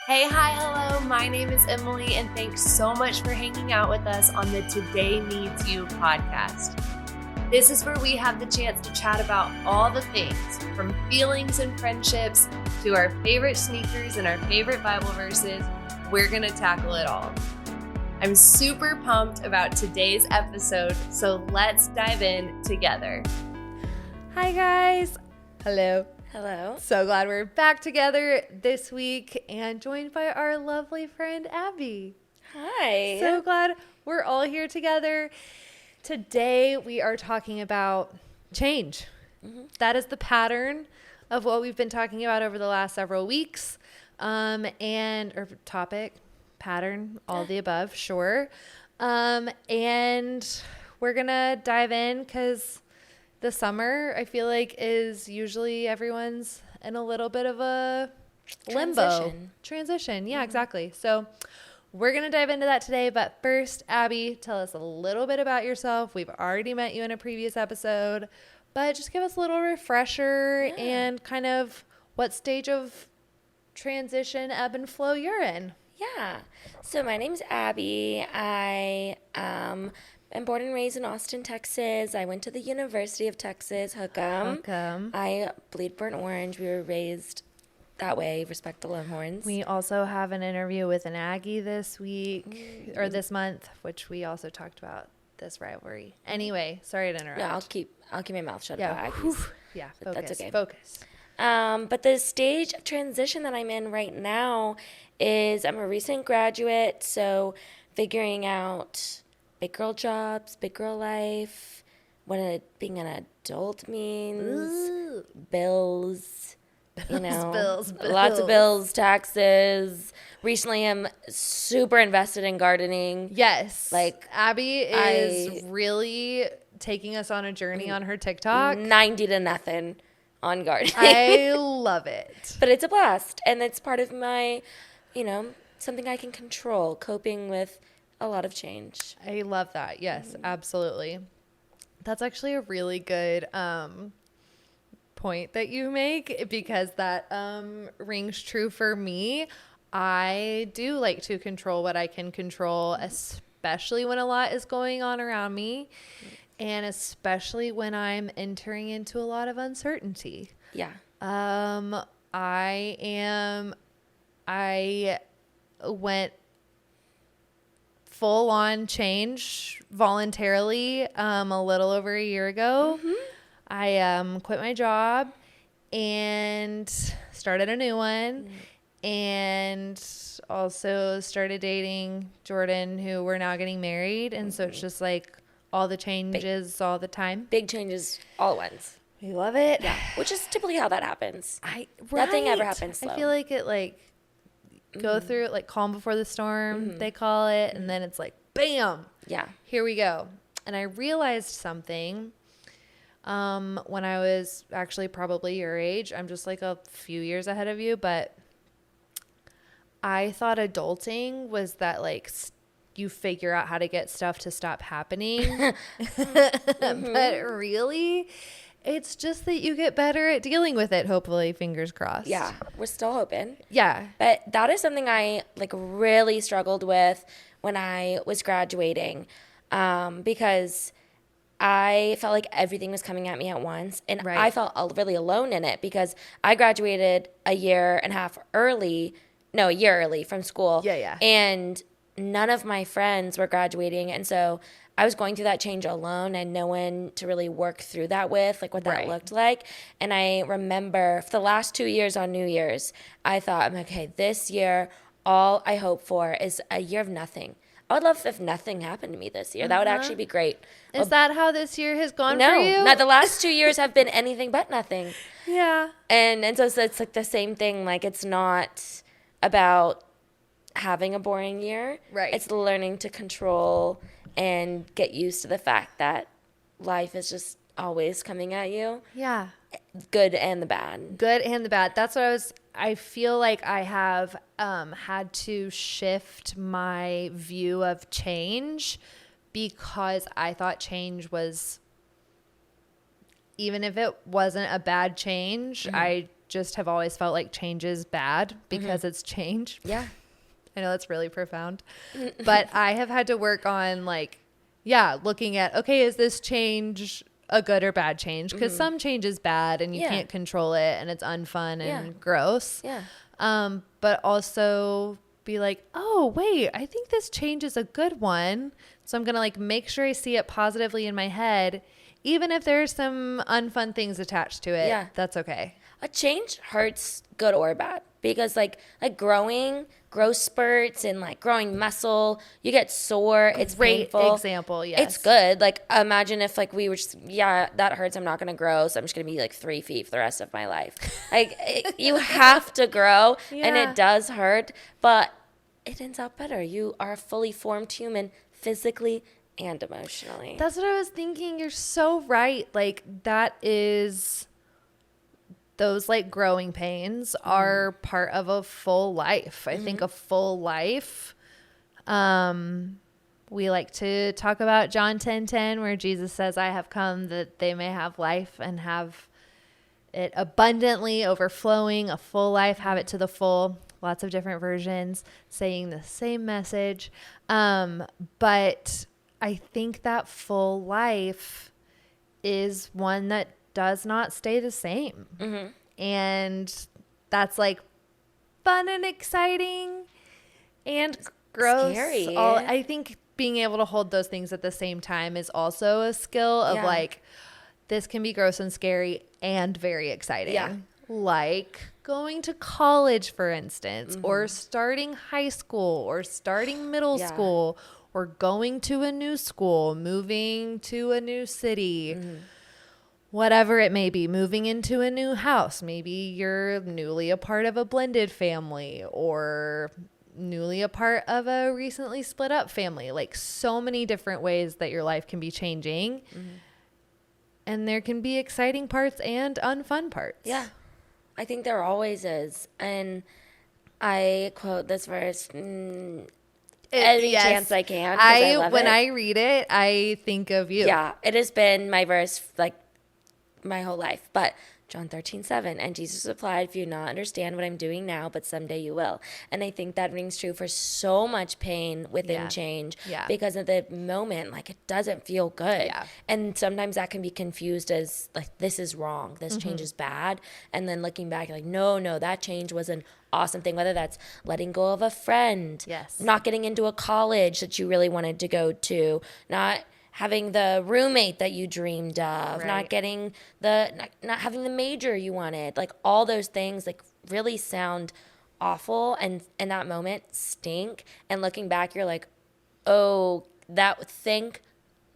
Hey, hi, hello. My name is Emily, and thanks so much for hanging out with us on the Today Needs You podcast. This is where we have the chance to chat about all the things, from feelings and friendships to our favorite sneakers and our favorite Bible verses. We're going to tackle it all. I'm super pumped about today's episode, so let's dive in together. Hi, guys. Hello. Hello. So glad we're back together this week and joined by our lovely friend, Abby. Hi. So glad we're all here together. Today, we are talking about change. Mm-hmm. That is the pattern of what we've been talking about over the last several weeks. Or topic, pattern, all the above, sure. And we're going to dive in because the summer, I feel like, is usually everyone's in a little bit of a limbo. Transition. Yeah, exactly. So we're going to dive into that today. But first, Abby, tell us a little bit about yourself. We've already met you in a previous episode, but just give us a little refresher and kind of what stage of transition, ebb and flow you're in. Yeah. So my name's Abby. I am born and raised in Austin, Texas. I went to the University of Texas, Hookham. I bleed burnt orange. We were raised that way. Respect the Longhorns. We also have an interview with an Aggie this week or this month, which we also talked about this rivalry. Anyway, sorry to interrupt. No, I'll keep my mouth shut about Aggies. Yeah, but focus. that's okay. Focus. But the stage of transition that I'm in right now is I'm a recent graduate, so figuring out big girl jobs, big girl life, what being an adult means, bills, bills. Lots of bills, taxes. Recently, I'm super invested in gardening. Yes. Like Abby is really taking us on a journey on her TikTok. 90 to nothing on gardening. I love it. But it's a blast, and it's part of my, something I can control, coping with a lot of change. I love that. Yes, absolutely. That's actually a really good point that you make, because that rings true for me. I do like to control what I can control, especially when a lot is going on around me, and especially when I'm entering into a lot of uncertainty. Yeah. I went full on change voluntarily a little over a year ago. Mm-hmm. I quit my job and started a new one, and also started dating Jordan, who we're now getting married. And so it's just like all the changes all the time. Big changes all at once. We love it. Yeah, which is typically how that happens. Nothing ever happens slow. I feel like it go through it like calm before the storm, they call it, and then it's like bam, here we go. And I realized something when I was actually probably your age. I'm just like a few years ahead of you, but I thought adulting was that you figure out how to get stuff to stop happening. But really, it's just that you get better at dealing with it, hopefully, fingers crossed. Yeah, we're still hoping. Yeah. But that is something I really struggled with when I was graduating, because I felt like everything was coming at me at once. And I felt really alone in it, because I graduated a year early from school. Yeah. And none of my friends were graduating. And so I was going through that change alone and no one to really work through that with, what that looked like. And I remember for the last 2 years on New Year's, I thought, okay, this year, all I hope for is a year of nothing. I would love if nothing happened to me this year. That would actually be great. Is that how this year has gone for you? No, the last 2 years have been anything but nothing. Yeah. And so it's the same thing. It's not about having a boring year. Right. It's learning to control and get used to the fact that life is just always coming at you. Yeah. Good and the bad. That's what I feel like I have had to shift my view of change, because I thought change was, even if it wasn't a bad change, I just have always felt like change is bad because it's change. Yeah. I know that's really profound, but I have had to work on like, looking at, okay, is this change a good or bad change? Because some change is bad and you can't control it and it's unfun and gross. Yeah. But also be like, oh, wait, I think this change is a good one. So I'm going to like make sure I see it positively in my head, even if there's some unfun things attached to it. Yeah. That's okay. A change hurts, good or bad, because like growth spurts and like growing muscle, you get sore. It's Great painful. example. Yes. It's good. Like imagine if like we were just, that hurts. I'm not going to grow. So I'm just going to be like 3 feet for the rest of my life. Like you have to grow and it does hurt, but it ends out better. You are a fully formed human physically and emotionally. That's what I was thinking. You're so right. Like that is... those like growing pains are part of a full life. I think a full life. We like to talk about John 10:10 where Jesus says, I have come that they may have life and have it abundantly, overflowing, a full life, have it to the full. Lots of different versions saying the same message. But I think that full life is one that does not stay the same. And that's like fun and exciting and gross. Scary. I think being able to hold those things at the same time is also a skill of like, this can be gross and scary and very exciting. Yeah. Like going to college, for instance, or starting high school or starting middle school or going to a new school, moving to a new city. Whatever it may be, moving into a new house. Maybe you're newly a part of a blended family or newly a part of a recently split up family. Like so many different ways that your life can be changing. And there can be exciting parts and unfun parts. Yeah. I think there always is. And I quote this verse any chance I can. I love when it. I read it, I think of you. Yeah. It has been my verse like my whole life. But John 13:7, and Jesus replied, if you not understand what I'm doing now, but someday you will. And I think that rings true for so much pain within change. Because at the moment, like it doesn't feel good. And sometimes that can be confused as like, this is wrong. This change is bad. And then looking back, like, no, that change was an awesome thing, whether that's letting go of a friend, not getting into a college that you really wanted to go to, not having the roommate that you dreamed of, not getting not having the major you wanted, like all those things like really sound awful and in that moment stink. And looking back, you're like, oh, thank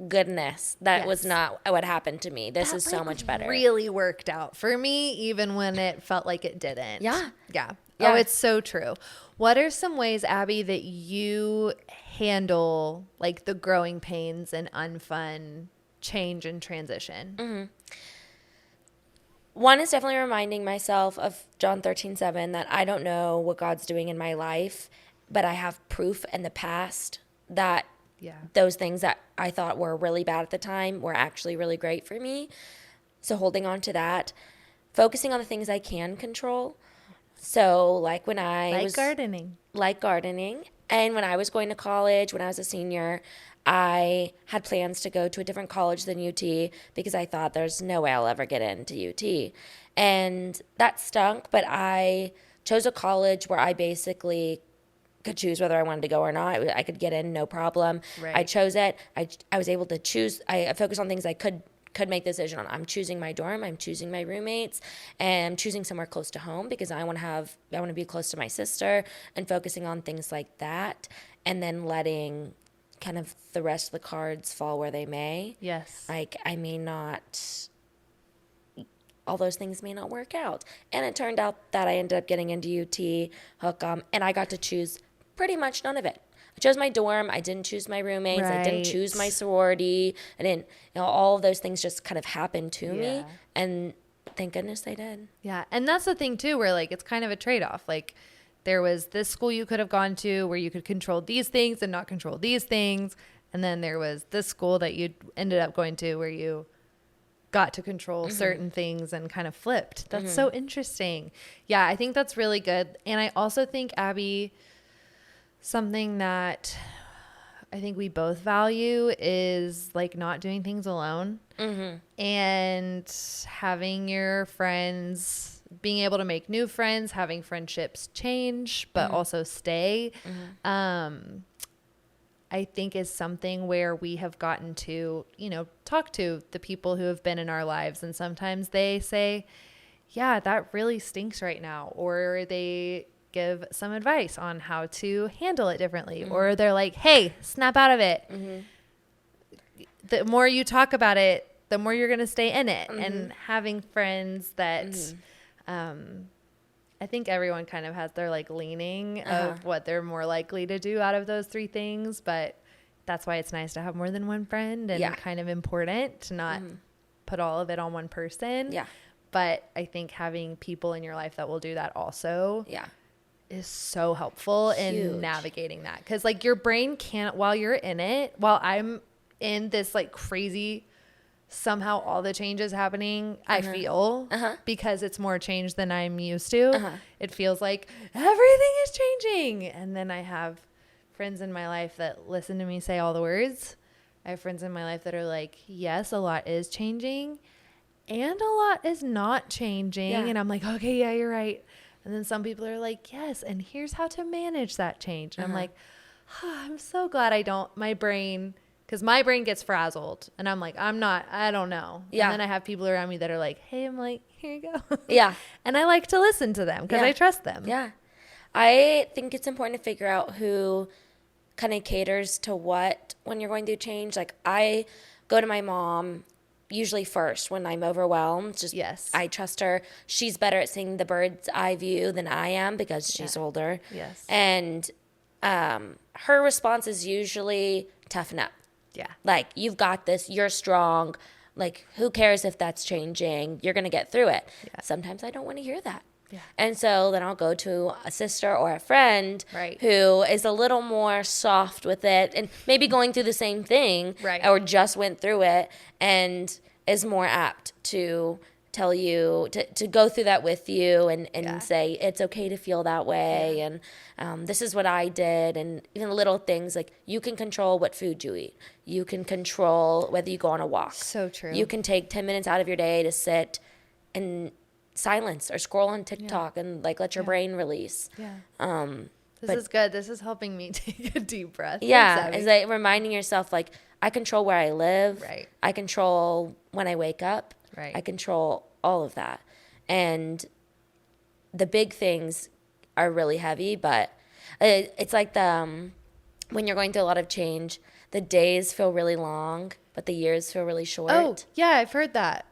goodness that was not what happened to me. This is so much better. Really worked out for me, even when it felt like it didn't. Yeah. Oh, it's so true. What are some ways, Abby, that you handle like the growing pains and unfun change and transition? One is definitely reminding myself of John 13:7 that I don't know what God's doing in my life, but I have proof in the past that those things that I thought were really bad at the time were actually really great for me. So holding on to that, focusing on the things I can control. So like when I was gardening. And when I was going to college, when I was a senior, I had plans to go to a different college than UT because I thought there's no way I'll ever get into UT. And that stunk, but I chose a college where I basically could choose whether I wanted to go or not. I could get in, no problem. I chose it. I was able to choose. I focused on things I could make the decision on. I'm choosing my dorm, I'm choosing my roommates, and I'm choosing somewhere close to home because I want to be close to my sister, and focusing on things like that, and then letting kind of the rest of the cards fall where they may. Like all those things may not work out. And it turned out that I ended up getting into UT, and I got to choose pretty much none of it. I chose my dorm. I didn't choose my roommates. I didn't choose my sorority. I didn't, all of those things just kind of happened to me. And thank goodness they did. Yeah. And that's the thing too, where like, it's kind of a trade-off. Like there was this school you could have gone to where you could control these things and not control these things. And then there was this school that you ended up going to where you got to control certain things and kind of flipped. That's so interesting. Yeah, I think that's really good. And I also think, Abby, something that I think we both value is like not doing things alone and having your friends, being able to make new friends, having friendships change, but also stay. I think is something where we have gotten to, you know, talk to the people who have been in our lives. And sometimes they say, yeah, that really stinks right now. Or they give some advice on how to handle it differently. Or they're like, hey, snap out of it. The more you talk about it, the more you're going to stay in it. And having friends that, I think everyone kind of has their like leaning of what they're more likely to do out of those three things. But that's why it's nice to have more than one friend and kind of important to not put all of it on one person. Yeah. But I think having people in your life that will do that also is so helpful in navigating that. Because like your brain can't, while you're in it, while I'm in this like crazy, somehow all the changes happening, I feel, because it's more change than I'm used to. It feels like everything is changing. And then I have friends in my life that listen to me say all the words. I have friends in my life that are like, yes, a lot is changing and a lot is not changing. And I'm like, okay, yeah, you're right. And then some people are like, yes, and here's how to manage that change. And I'm like, I'm so glad I don't, my brain, because my brain gets frazzled and I'm like, I don't know. And then I have people around me that are like, hey, I'm like, here you go. And I like to listen to them because I trust them. I think it's important to figure out who kind of caters to what when you're going through change. Like I go to my mom usually first when I'm overwhelmed. Just I trust her. She's better at seeing the bird's eye view than I am because she's older. And her response is usually toughen up. Like, you've got this. You're strong. Like, who cares if that's changing? You're going to get through it. Sometimes I don't want to hear that. And so then I'll go to a sister or a friend who is a little more soft with it and maybe going through the same thing or just went through it and is more apt to tell you to go through that with you and say it's okay to feel that way and this is what I did. And even little things like you can control what food you eat. You can control whether you go on a walk. So true. You can take 10 minutes out of your day to sit and silence or scroll on TikTok and like let your brain release. This is good. This is helping me take a deep breath. It's like reminding yourself like I control where I live. I control when I wake up. I control all of that. And the big things are really heavy, but it's like the when you're going through a lot of change, the days feel really long, but the years feel really short. Oh, yeah, I've heard that.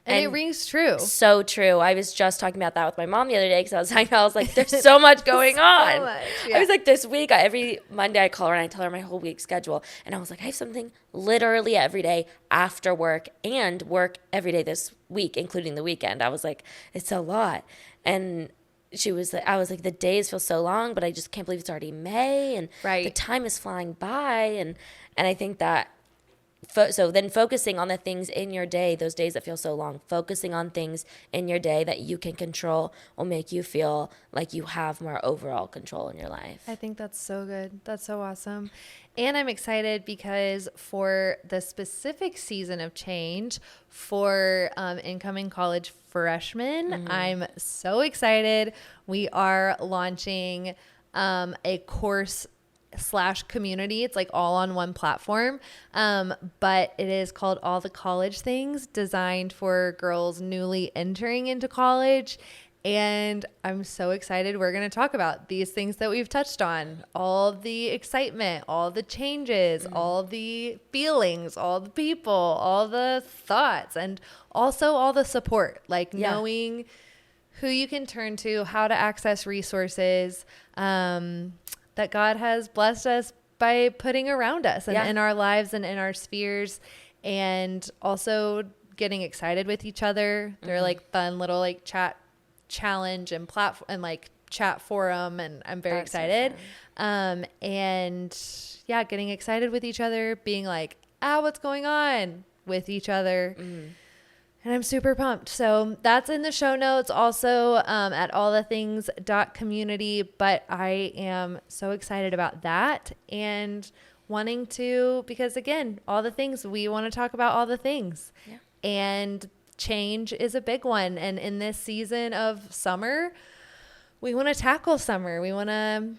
And it rings true. So true. I was just talking about that with my mom the other day because I was like, there's so much going on. I was like, this week, every Monday I call her and I tell her my whole week schedule. And I was like, I have something literally every day after work and work every day this week, including the weekend. I was like, it's a lot. And I was like, the days feel so long, but I just can't believe it's already May. And the time is flying by. And I think that, so then focusing on the things in your day, those days that feel so long, focusing on things in your day that you can control will make you feel like you have more overall control in your life. I think that's so good. That's so awesome. And I'm excited because for the specific season of change for incoming college freshmen, I'm so excited. We are launching a course / community. It's like all on one platform. But it is called All the College Things, designed for girls newly entering into college. And I'm so excited. We're going to talk about these things that we've touched on, all the excitement, all the changes, all the feelings, all the people, all the thoughts, and also all the support, like knowing who you can turn to, how to access resources, that God has blessed us by putting around us and in our lives and in our spheres, and also getting excited with each other. They're like fun little like chat challenge and platform and like chat forum, and I'm very excited. And getting excited with each other, being like, what's going on with each other. And I'm super pumped. So that's in the show notes, also at allthethings.community. But I am so excited about that and wanting to, because again, all the things, we want to talk about all the things. Yeah. And change is a big one. And in this season of summer, we want to tackle summer. We want to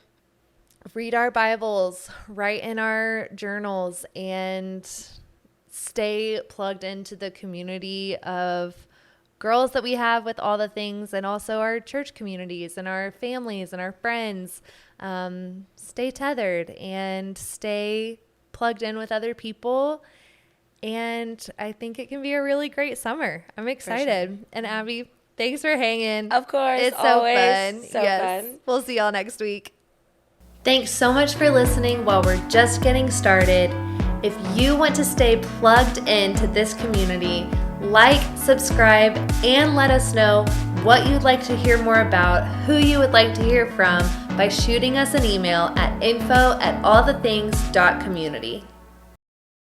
read our Bibles, write in our journals, and stay plugged into the community of girls that we have with all the things, and also our church communities and our families and our friends. Stay tethered and stay plugged in with other people. And I think it can be a really great summer. I'm excited. Sure. And Abby, thanks for hanging. Of course. It's so fun. So fun. We'll see y'all next week. Thanks so much for listening while we're just getting started. If you want to stay plugged into this community, like, subscribe, and let us know what you'd like to hear more about, who you would like to hear from by shooting us an email at info@allthethings.community.